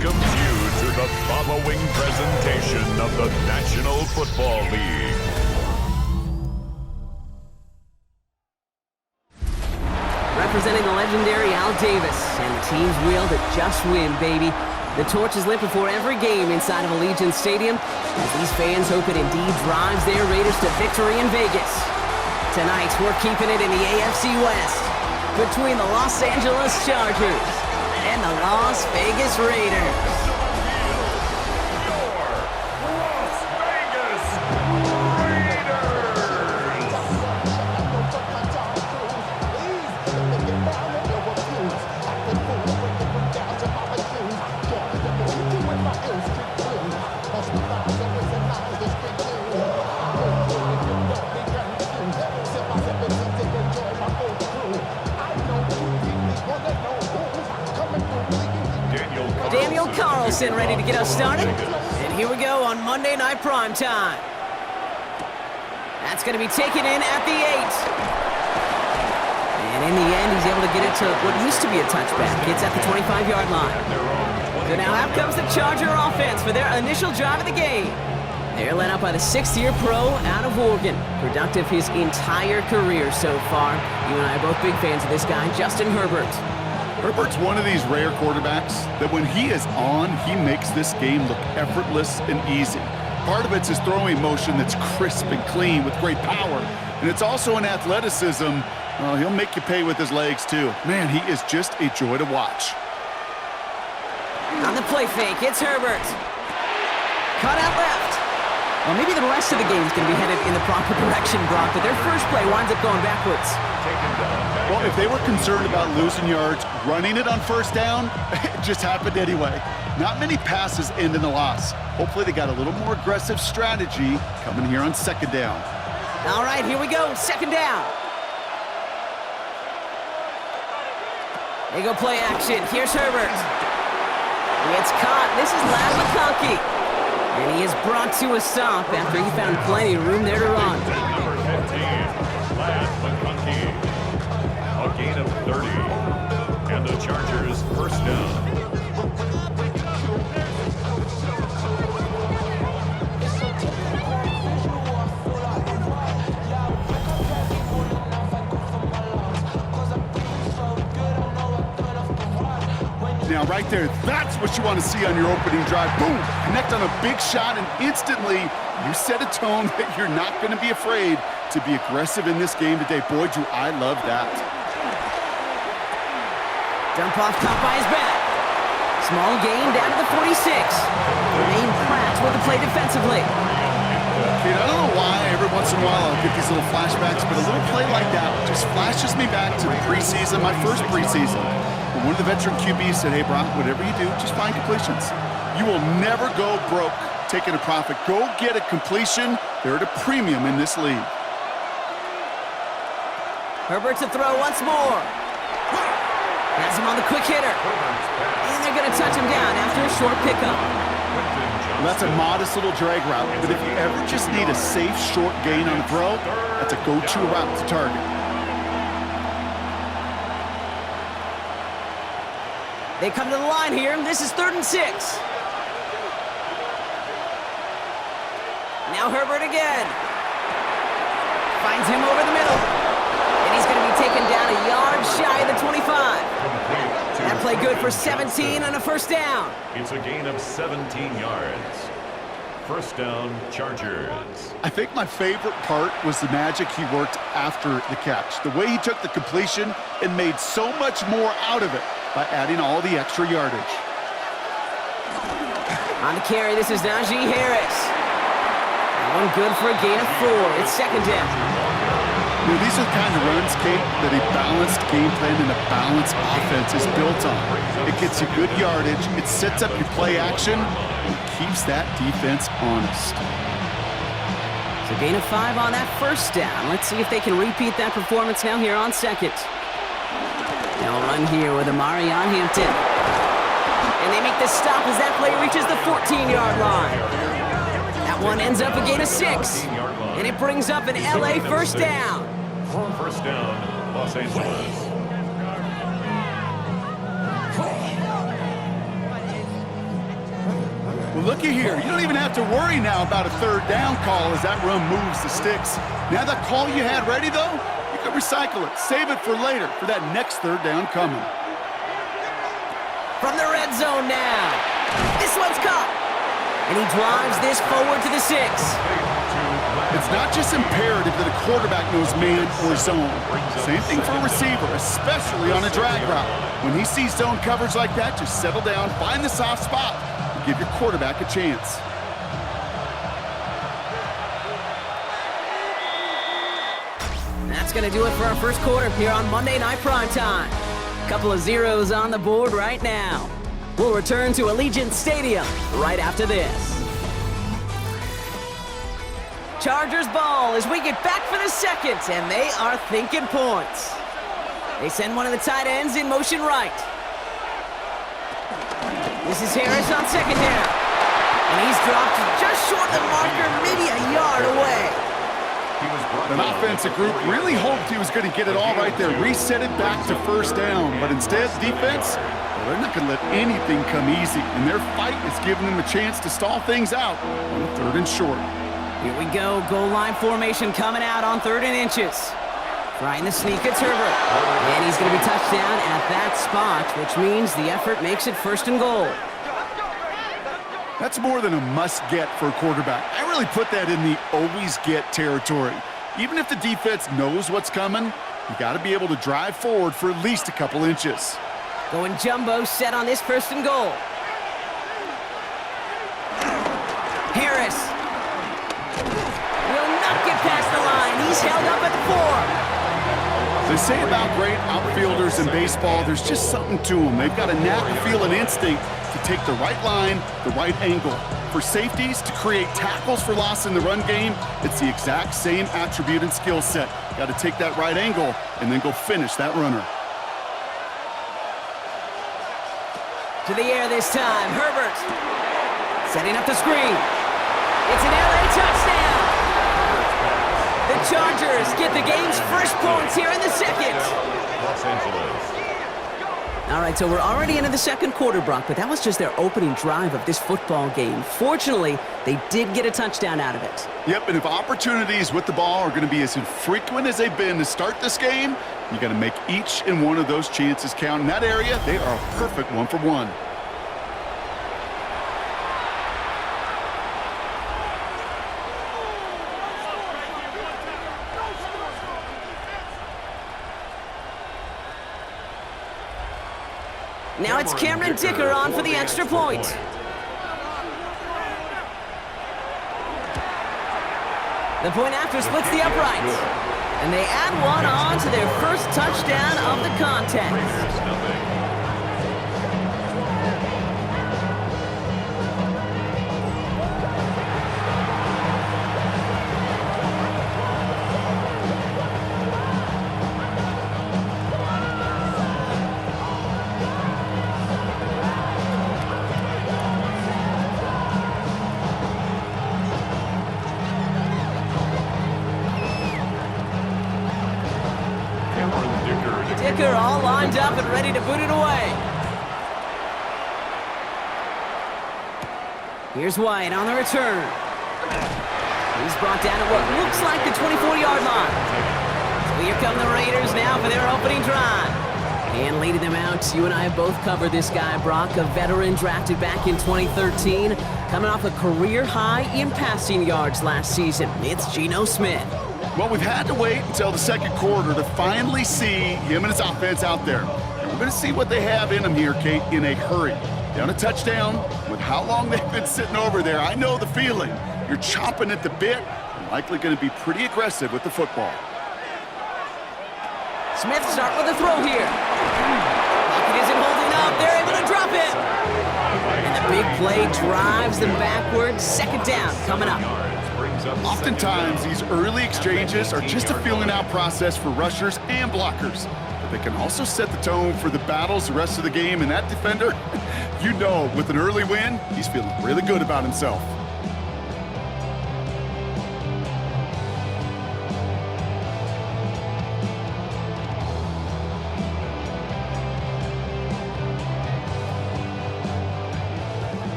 welcomes you to the following presentation of the National Football League. Representing the legendary Al Davis and the team's will to just win, baby. The torch is lit before every game inside of Allegiant Stadium as these fans hope it indeed drives their Raiders to victory in Vegas. Tonight, we're keeping it in the AFC West between the Los Angeles Chargers and the Las Vegas Raiders. Ready to get us started, and here we go on Monday Night Prime Time. That's going to be taken in at the 8. And in the end, he's able to get it to what used to be a touchback. It's at the 25-yard line. So now out comes the Charger offense for their initial drive of the game. They're led up by the 6th-year pro out of Oregon. Productive his entire career so far. You and I are both big fans of this guy, Justin Herbert. Herbert's one of these rare quarterbacks that when he is on, he makes this game look effortless and easy. Part of it's his throwing motion that's crisp and clean with great power. And it's also an athleticism. Well, he'll make you pay with his legs, too. Man, he is just a joy to watch. On the play fake, it's Herbert. Cut out left. Well, maybe the rest of the game is going to be headed in the proper direction, Brock, but their first play winds up going backwards. Well, if they were concerned about losing yards, running it on first down, it just happened anyway. Not many passes end in a loss. Hopefully they got a little more aggressive strategy coming here on second down. All right, here we go, second down. They go play action. Here's Herbert. It's caught. This is Lad McConkey. And he is brought to a stop after he found plenty of room there to run. Number 15, Lad McConkey. A gain of 30. And the Chargers first down. Now, right there, that's what you want to see on your opening drive. Boom! Connect on a big shot, and instantly you set a tone that you're not going to be afraid to be aggressive in this game today. Boy, do I love that. Dump off caught by his back. Small gain down to the 46. Remain Pratt with the play defensively. Kid, I don't know why every once in a while I'll get these little flashbacks, but a little play like that just flashes me back to the preseason, my first preseason. One of the veteran QBs said, hey, Brock, whatever you do, just find completions. You will never go broke taking a profit. Go get a completion. They're at a premium in this league. Herbert to throw once more. Has him on the quick hitter. And they're going to touch him down after a short pickup. Well, that's a modest little drag route, but if you ever just need a safe, short gain on a throw, that's a go-to route to target. They come to the line here. This is 3rd and 6. Now Herbert again. Finds him over the middle. And he's going to be taken down a yard shy of the 25. That play good for 17 and a first down. It's a gain of 17 yards. First down, Chargers. I think my favorite part was the magic he worked after the catch. The way he took the completion and made so much more out of it by adding all the extra yardage. On the carry, this is Najee Harris. That one good for a gain of 4. It's second down. You know, these are the kind of runs, Kate, that a balanced game plan and a balanced offense is built on. It gets you good yardage, it sets up your play action, and keeps that defense honest. So gain of 5 on that first down. Let's see if they can repeat that performance now here on second. They'll run here with Amari on Hampton. And they make the stop as that play reaches the 14-yard line. That one ends up a gain of 6. And it brings up an LA first down. First down, Los Angeles. looky here. You don't even have to worry now about a third down call as that run moves the sticks. Now that call you had ready, though, you can recycle it. Save it for later for that next third down coming. From the red zone now. This one's caught. And he drives this forward to the 6. It's not just imperative that a quarterback knows man or zone. Same thing for a receiver, especially on a drag route. When he sees zone coverage like that, just settle down, find the soft spot, and give your quarterback a chance. That's going to do it for our first quarter here on Monday Night Primetime. Couple of zeros on the board right now. We'll return to Allegiant Stadium right after this. Chargers ball as we get back for the second, and they are thinking points. They send one of the tight ends in motion right. This is Harris on second down. And he's dropped just short of the marker, maybe a yard away. An offensive group really hoped he was going to get it all right there, reset it back to first down. But instead, defense, well, they're not going to let anything come easy. And their fight is giving them a chance to stall things out on 3rd and short. Here we go, goal line formation coming out on 3rd and inches. Trying the sneak, it's Herbert. And he's going to be touched down at that spot, which means the effort makes it 1st and goal. That's more than a must-get for a quarterback. I really put that in the always-get territory. Even if the defense knows what's coming, you got to be able to drive forward for at least a couple inches. Going jumbo set on this 1st and goal. Harris will not get past the line. He's held up at the 4. They say about great outfielders in baseball, there's just something to them. They've got a knack, feel, and instinct to take the right line, the right angle. For safeties, to create tackles for loss in the run game, it's the exact same attribute and skill set. Got to take that right angle and then go finish that runner. To the air this time, Herbert. Setting up the screen. It's an LA touchdown. The Chargers get the game's first points here in the second. Los Angeles. All right, so we're already into the second quarter, Brock, but that was just their opening drive of this football game. Fortunately, they did get a touchdown out of it. Yep, and if opportunities with the ball are going to be as infrequent as they've been to start this game, you got to make each and one of those chances count. In that area, they are a perfect 1-for-1. Now it's Cameron Dicker on for the extra point. The point after splits the uprights. And they add one on to their first touchdown of the contest. Dicker all lined up and ready to boot it away. Here's White on the return. He's brought down at what looks like the 24-yard line. So here come the Raiders now for their opening drive. And leading them out, you and I have both covered this guy, Brock, a veteran drafted back in 2013, coming off a career high in passing yards last season. It's Geno Smith. Well, we've had to wait until the second quarter to finally see him and his offense out there. And we're going to see what they have in them here, Kate, in a hurry. Down a touchdown, with how long they've been sitting over there, I know the feeling. You're chomping at the bit and likely going to be pretty aggressive with the football. Smith start with a throw here. Pocket isn't holding up. They're able to drop it. And the big play drives them backwards. Second down coming up. Oftentimes, these early exchanges are just a feeling-out process for rushers and blockers. But they can also set the tone for the battles the rest of the game. And that defender, you know, with an early win, he's feeling really good about himself.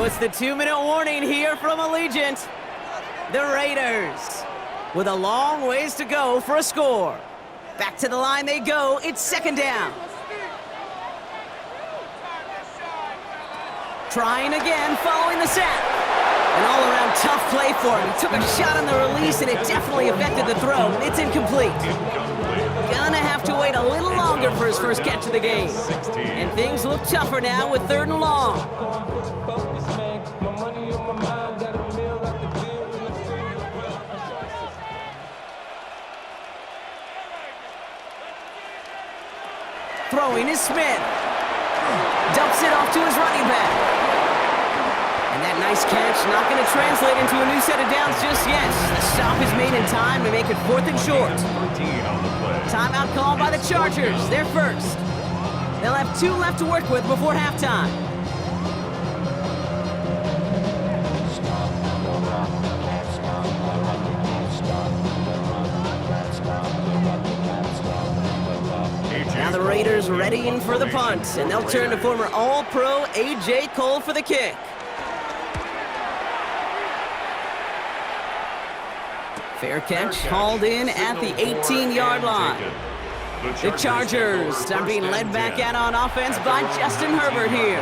So it's the 2-minute warning here from Allegiant. The Raiders with a long ways to go for a score. Back to the line they go. It's second down. Trying again following the sack. An all-around tough play for him. He took a shot on the release, and it definitely affected the throw. It's incomplete. Gonna have to wait a little longer for his first catch of the game. And things look tougher now with 3rd and long. Throwing is Smith. Dumps it off to his running back. And that nice catch not going to translate into a new set of downs just yet. The stop is made in time to make it 4th and short. Timeout called by the Chargers. They're first. They'll have 2 left to work with before halftime. Now the Raiders readying for the punt, and they'll turn to former All-Pro A.J. Cole for the kick. Fair catch, hauled in at the 18-yard line. The Chargers are being led back out on offense by Justin Herbert here.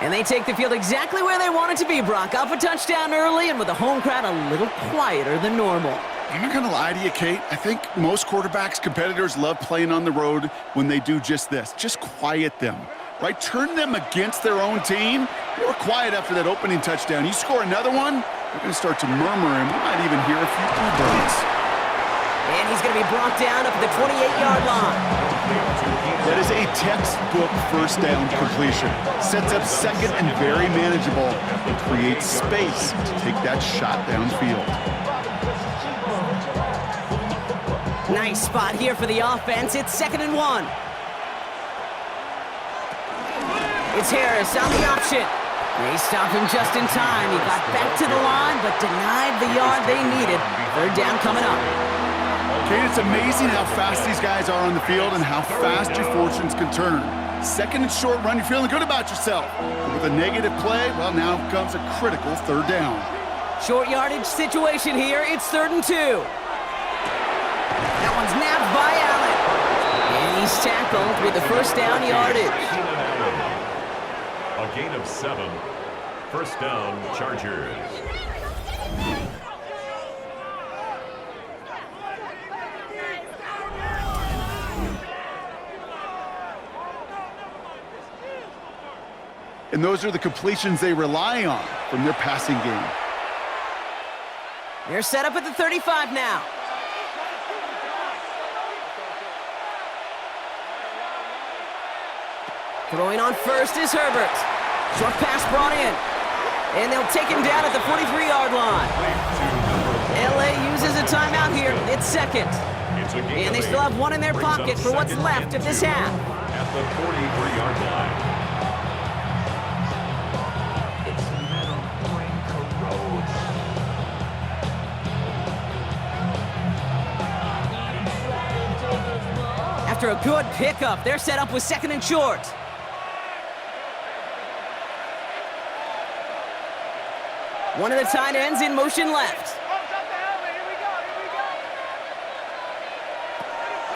And they take the field exactly where they want it to be, Brock. Up a touchdown early, and with the home crowd a little quieter than normal. I'm not going to lie to you, Kate. I think most quarterbacks, competitors love playing on the road when they do just this. Just quiet them, right? Turn them against their own team. They were quiet after that opening touchdown. You score another one, they're going to start to murmur, and we might even hear a few bluebirds. And he's going to be brought down up at the 28-yard line. That is a textbook first down completion. Sets up second and very manageable, and creates space to take that shot downfield. Nice spot here for the offense. It's 2nd and 1. It's Harris on the option. They stopped him just in time. He got back to the line, but denied the yard they needed. 3rd down coming up. Kate, it's amazing how fast these guys are on the field and how fast your fortunes can turn. 2nd and short run, you're feeling good about yourself. But with a negative play, well, now comes a critical 3rd down. Short yardage situation here. It's 3rd and 2. That one's nabbed by Allen. And he's tackled with the first down yardage. A gain of 7. First down, Chargers. And those are the completions they rely on from their passing game. They're set up at the 35 now. Throwing on first is Herbert. Short pass brought in. And they'll take him down at the 43-yard line. LA uses a timeout here. It's second. And they still have 1 in their pocket for what's left of this half. At the 43-yard line. After a good pickup, they're set up with 2nd and short. One of the tight ends in motion left.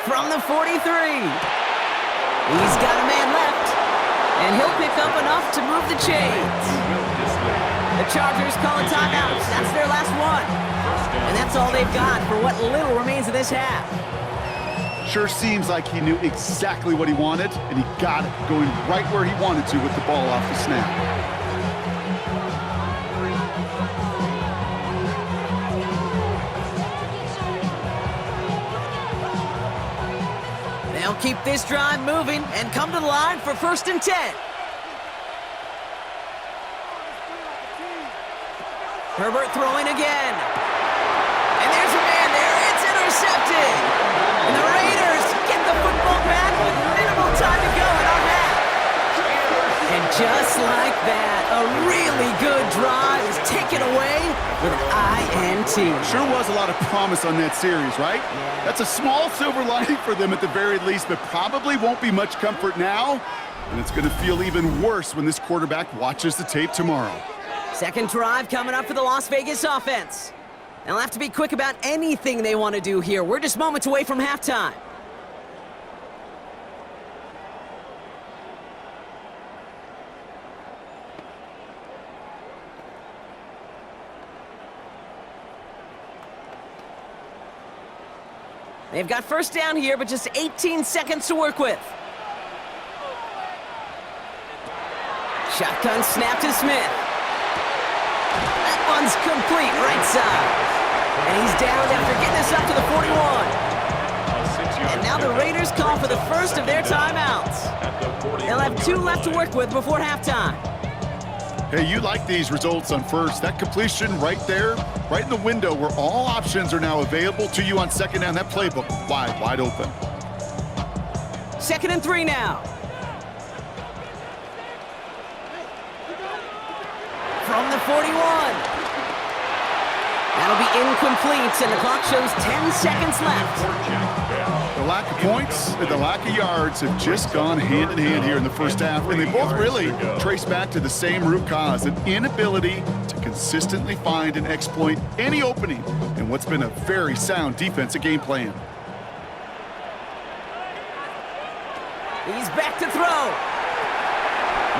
From the 43. He's got a man left. And he'll pick up enough to move the chains. The Chargers call a timeout. That's their last one. And that's all they've got for what little remains of this half. Sure seems like he knew exactly what he wanted, and he got it, going right where he wanted to with the ball off the snap. They'll keep this drive moving and come to the line for 1st and 10. Herbert throwing again. And there's a man there. It's intercepted. And the Raiders get the football back with minimal time to go in our half. And just like that, a really good drive is taken away with an INT. Sure was a lot of promise on that series, right? That's a small silver lining for them at the very least, but probably won't be much comfort now And it's going to feel even worse when this quarterback watches the tape tomorrow. Second drive coming up for the Las Vegas offense. They'll have to be quick about anything they want to do here. We're just moments away from halftime. They've got first down here, but just 18 seconds to work with. Shotgun snap to Smith. That one's complete, right side. And he's down after getting this up to the 41. And now the Raiders call for the first of their timeouts. They'll have 2 left to work with before halftime. Hey, you like these results on first. That completion right there, right in the window where all options are now available to you on second down. That playbook wide open. 2nd and 3 now. From the 41. That'll be incomplete, and the clock shows 10 seconds left. The lack of points and the lack of yards have just gone hand in hand here in the first half, and they both really trace back to the same root cause, an inability to consistently find and exploit any opening in what's been a very sound defensive game plan. He's back to throw.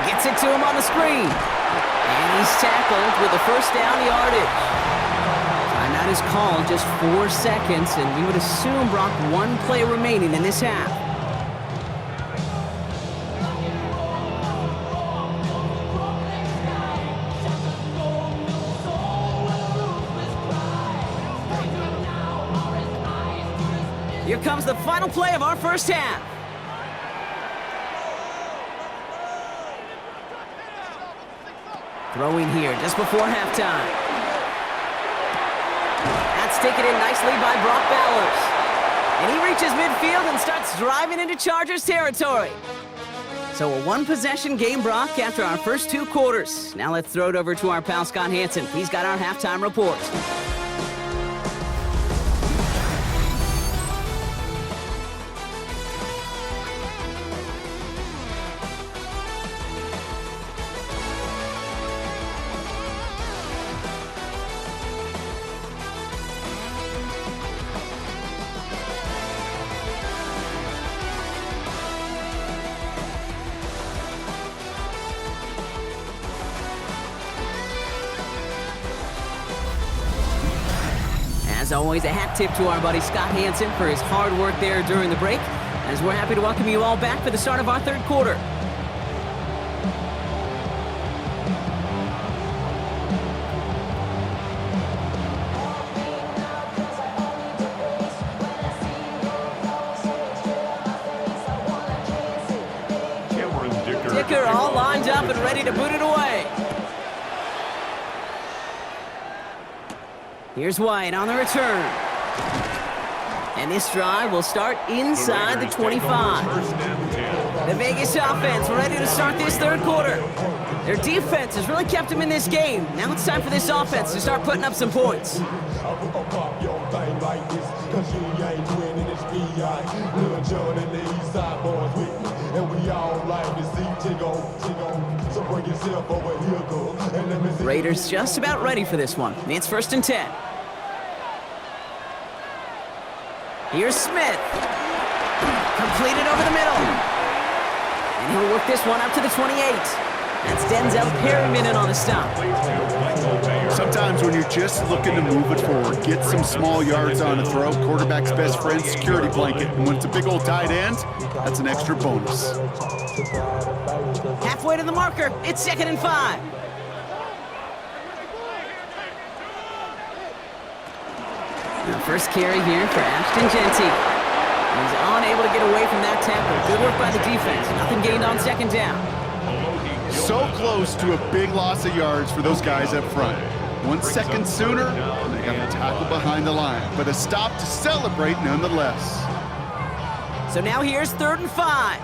Gets it to him on the screen. And he's tackled with the first down yardage. Timeout is called, just 4 seconds, and we would assume, Brock, 1 play remaining in this half. Here comes the final play of our first half. Throwing here just before halftime. That's taken in nicely by Brock Bowers. And he reaches midfield and starts driving into Chargers territory. So a 1-possession game, Brock, after our first 2 quarters. Now let's throw it over to our pal Scott Hansen. He's got our halftime report. As always, a hat tip to our buddy Scott Hansen for his hard work there during the break, as we're happy to welcome you all back for the start of our third quarter. Dicker all lined up and ready to boot it away. Here's White on the return. And this drive will start inside the 25. The Vegas offense ready to start this third quarter. Their defense has really kept them in this game. Now it's time for this offense to start putting up some points. Raiders just about ready for this one. It's 1st and 10. Here's Smith. Completed over the middle. And he'll work this one up to the 28. That's Denzel Perryman in on the stop. Sometimes when you're just looking to move it forward, get some small yards on a throw, quarterback's best friend, security blanket. And when it's a big old tight end, that's an extra bonus. Halfway to the marker, it's 2nd and 5. The first carry here for Ashton Genty. He's unable to get away from that tackle. Good work by the defense. Nothing gained on 2nd down. So close to a big loss of yards for those guys up front. 1 second sooner, and they have a tackle behind the line. But a stop to celebrate nonetheless. So now here's 3rd and 5.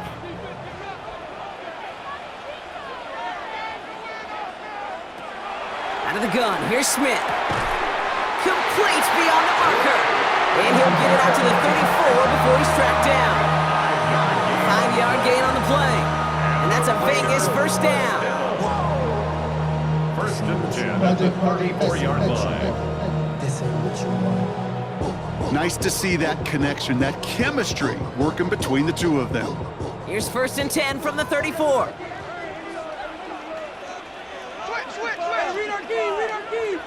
Out of the gun, here's Smith. Complete beyond the marker. And he'll get it out to the 34 before he's tracked down. 5-yard gain on the play. And that's a Vegas first down. First and 10 at the 34-yard line. This ain't what you want. Nice to see that connection, that chemistry working between the two of them. Here's first and 10 from the 34. Read our key.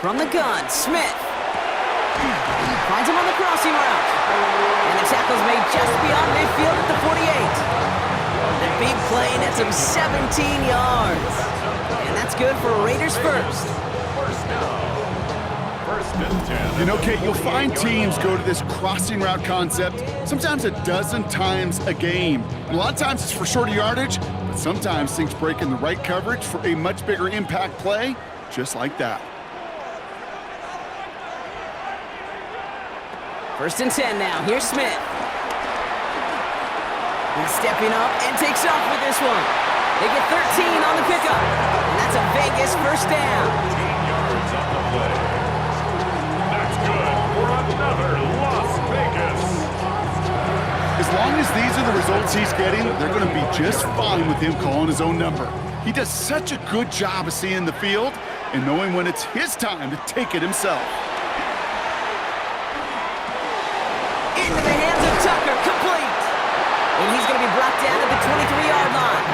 From the gun, Smith. Finds him on the crossing route. And the tackle's made just beyond midfield at the 48. The big play nets him 17 yards. And that's good for Raiders first. First down. First and 10. You know, Kate, you'll find teams go to this crossing route concept sometimes a dozen times a game. And a lot of times it's for shorter yardage, but sometimes things break in the right coverage for a much bigger impact play, just like that. First and 10 now. Here's Smith. He's stepping up and takes off with this one. They get 13 on the pickup. And that's a Vegas first down. 15 yards on the play. That's good for another Las Vegas. As long as these are the results he's getting, they're going to be just fine with him calling his own number. He does such a good job of seeing the field and knowing when it's his time to take it himself. Into the hands of Tucker, complete. And he's going to be brought down at the 23-yard line.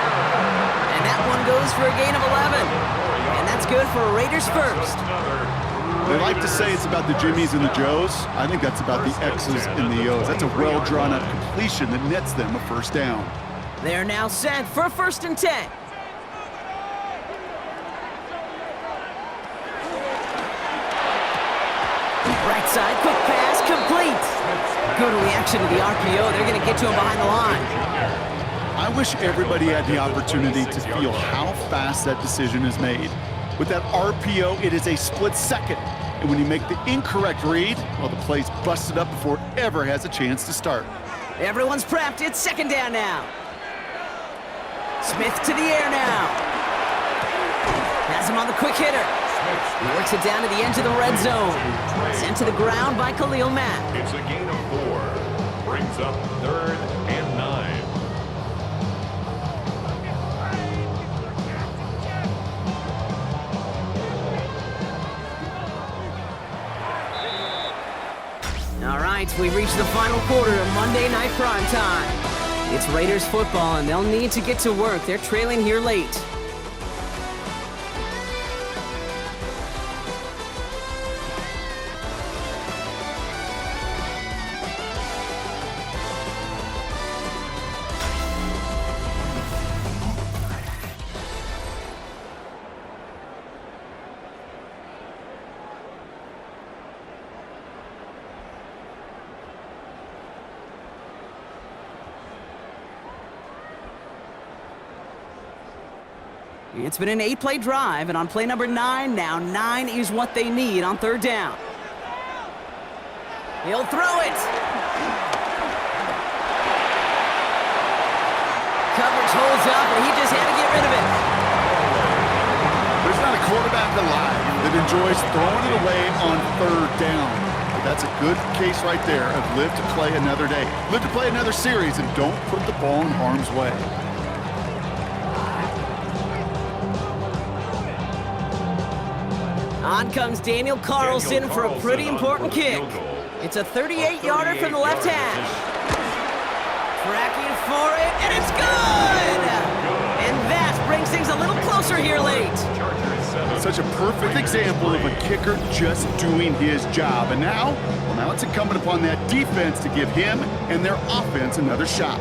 And that one goes for a gain of 11. And that's good for Raiders first. They like to say it's about the Jimmies and the Joes. I think that's about the X's and the O's. That's a well-drawn-up completion that nets them a first down. They're now set for first and 10. Right side, quick pass, complete. Good reaction to the RPO. They're going to get to him behind the line. I wish everybody had the opportunity to feel how fast that decision is made. With that RPO, it is a split second. And when you make the incorrect read, well, the play's busted up before it ever has a chance to start. Everyone's prepped. It's second down now. Smith to the air now. Has him on the quick hitter. He works it down to the edge of the red zone. Sent to the ground by Khalil Mack. It's a gain of 4. Brings up 3rd and 9. All right, we've reached the final quarter of Monday Night Prime Time. It's Raiders football, and they'll need to get to work. They're trailing here late. It's been an 8-play drive, and on play number 9, now 9 is what they need on third down. He'll throw it. Coverage holds up, and he just had to get rid of it. There's not a quarterback alive that enjoys throwing it away on third down. But that's a good case right there of live to play another day. Live to play another series, and don't put the ball in harm's way. On comes Daniel Carlson for a pretty important kick. It's a 38-yarder from the left hash. Tracking for it, and it's good! And that brings things a little closer here late. Such a perfect example of a kicker just doing his job. And now it's incumbent upon that defense to give him and their offense another shot.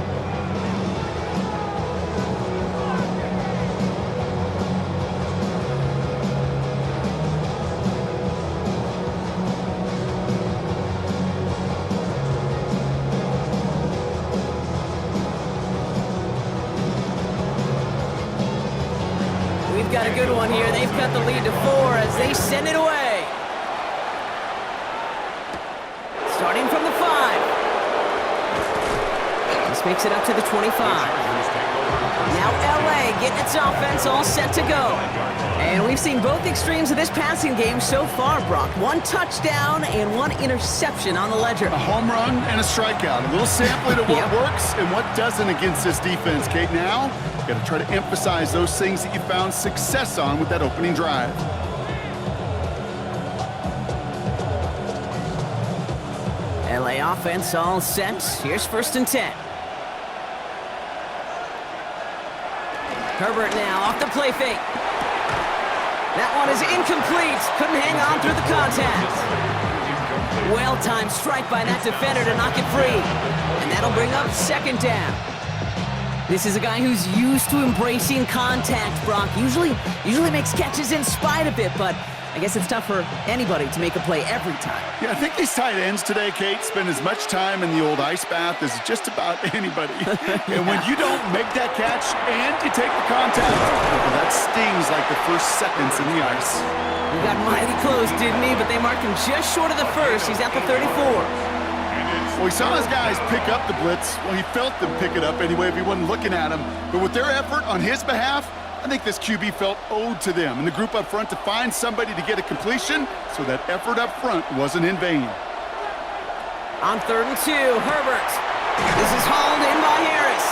We've got a good one here. They've cut the lead to 4 as they send it away. Starting from the 5. This makes it up to the 25. Now LA getting its offense all set to go. And we've seen both extremes of this passing game so far, Brock. One touchdown and one interception on the ledger. A home run and a strikeout. A little sampling of what works and what doesn't against this defense, Kate. Now, you got to try to emphasize those things that you found success on with that opening drive. LA offense all set. Here's 1st and 10. Herbert now off the play fake. That one is incomplete. Couldn't hang on through the contact. Well-timed strike by that defender to knock it free. And that'll bring up 2nd down. This is a guy who's used to embracing contact, Brock. Usually makes catches in spite of it, but I guess it's tough for anybody to make a play every time. Yeah, I think these tight ends today, Kate, spend as much time in the old ice bath as just about anybody. And when you don't make that catch and you take the contact, well, that stings like the first seconds in the ice. He got mighty close, didn't he? But they marked him just short of the first. He's at the 34. Well, he saw his guys pick up the blitz. Well, he felt them pick it up anyway if he wasn't looking at him. But with their effort on his behalf, I think this QB felt owed to them and the group up front to find somebody to get a completion, so that effort up front wasn't in vain. On 3rd and 2, Herbert. This is hauled in by Harris.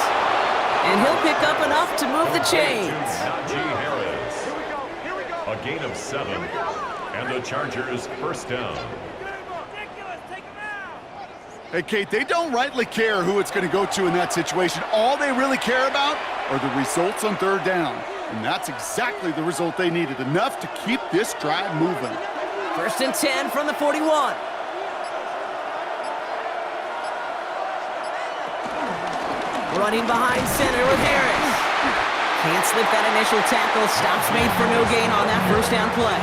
And he'll pick up enough to move the chains. Harris. A gain of 7. And the Chargers 1st down. Hey, Kate, they don't rightly care who it's going to go to in that situation. All they really care about are the results on 3rd down. And that's exactly the result they needed, enough to keep this drive moving. 1st and 10 from the 41. Running behind center with Harris. Can't slip that initial tackle. Stops made for no gain on that 1st down play.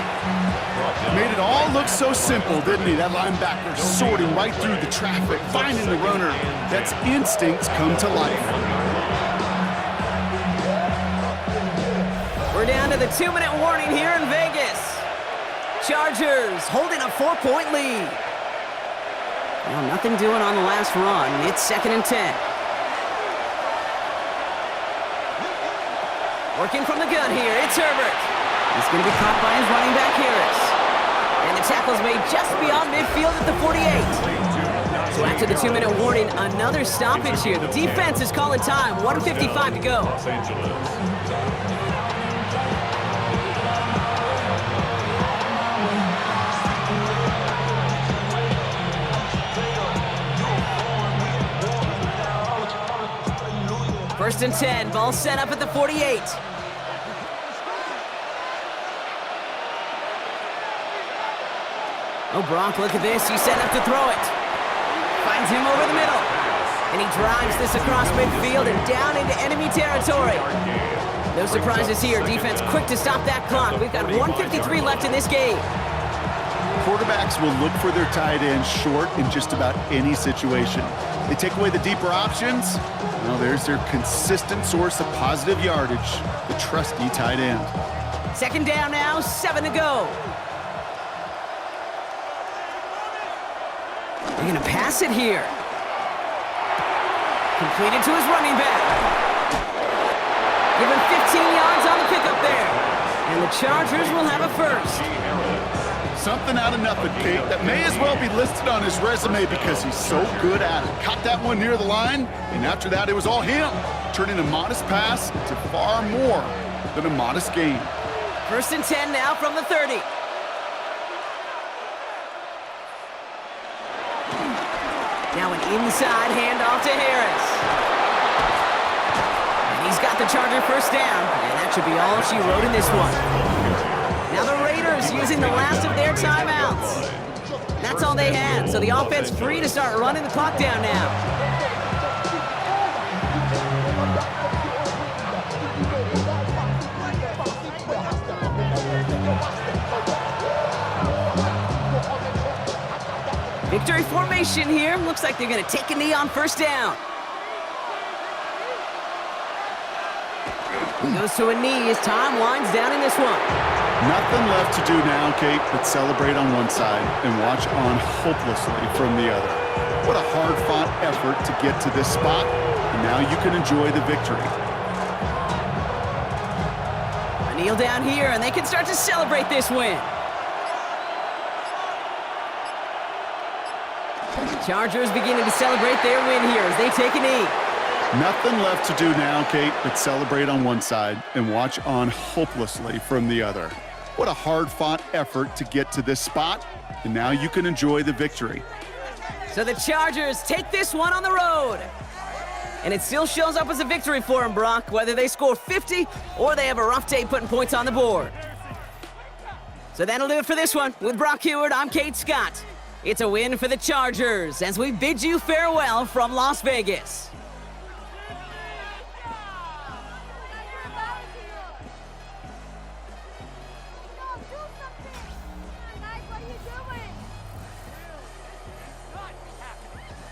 Made it all look so simple, didn't he? That linebacker sorting right through the traffic, finding the runner. That's instincts come to life. We're down to the 2-minute warning here in Vegas. Chargers holding a 4-point lead. Well, nothing doing on the last run. It's 2nd and 10. Working from the gun here, it's Herbert. He's going to be caught by his running back, Harris. And the tackle's made just beyond midfield at the 48. So after the 2-minute warning, another stoppage here. The defense is calling time. 1:55 to go. Los Angeles. First and 10, ball set up at the 48. Oh, Brock, look at this. He's set up to throw it. Finds him over the middle. And he drives this across midfield and down into enemy territory. No surprises here. Defense quick to stop that clock. We've got 1:53 left in this game. Quarterbacks will look for their tight ends short in just about any situation. They take away the deeper options. Well, there's their consistent source of positive yardage, the trusty tight end. 2nd down now, 7 to go. They're going to pass it here. Completed to his running back. Give him 15 yards on the pickup there. And the Chargers will have a first. Something out of nothing, Kate, that may as well be listed on his resume because he's so good at it. Caught that one near the line, and after that it was all him, turning a modest pass to far more than a modest gain. 1st and 10 now from the 30. Now an inside handoff to Harris. And he's got the Charger 1st down, and that should be all she wrote in this one. Now the Raiders using the last of their timeouts. That's all they had, so the offense free to start running the clock down now. Victory formation here. Looks like they're going to take a knee on 1st down. He goes to a knee as time winds down in this one. Nothing left to do now, Kate, but celebrate on one side and watch on hopelessly from the other. What a hard-fought effort to get to this spot, and now you can enjoy the victory. kneel down here, and they can start to celebrate this win. Chargers beginning to celebrate their win here as they take a knee. Nothing left to do now, Kate, but celebrate on one side and watch on hopelessly from the other. What a hard-fought effort to get to this spot, and now you can enjoy the victory. So the Chargers take this one on the road. And it still shows up as a victory for them, Brock, whether they score 50 or they have a rough day putting points on the board. So that'll do it for this one. With Brock Heward, I'm Kate Scott. It's a win for the Chargers as we bid you farewell from Las Vegas.